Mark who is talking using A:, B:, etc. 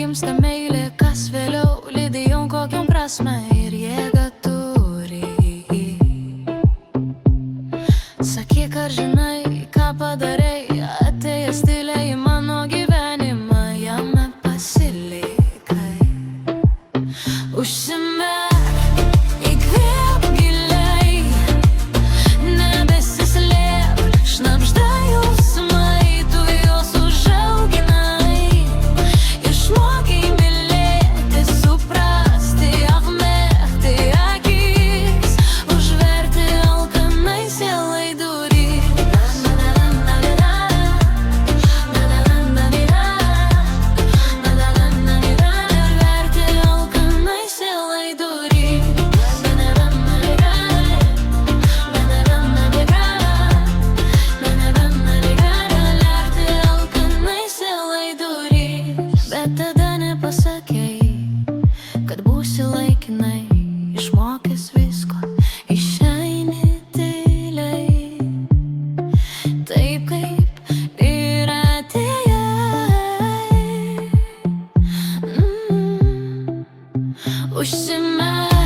A: gimsta meilė, kas vėliau lydėjom kokiom prasme ir jėgą turi. Sakyk, ar žinai, ką padarei, atėjęs tyliai į mano gyvenimą, jame pasilikai. Užsimerk, įkvėp giliai, nebesislėp, šnabžda jausmai, tu juos užauginai. Išmokai mylėti, suprasti, apmėgti akis, užverti alkanai sielai duris. Bet tada nepasakei, kad būsi laikinai išmokęs visko, išeini tyliai, taip kaip ir atėjai. Užsimerk.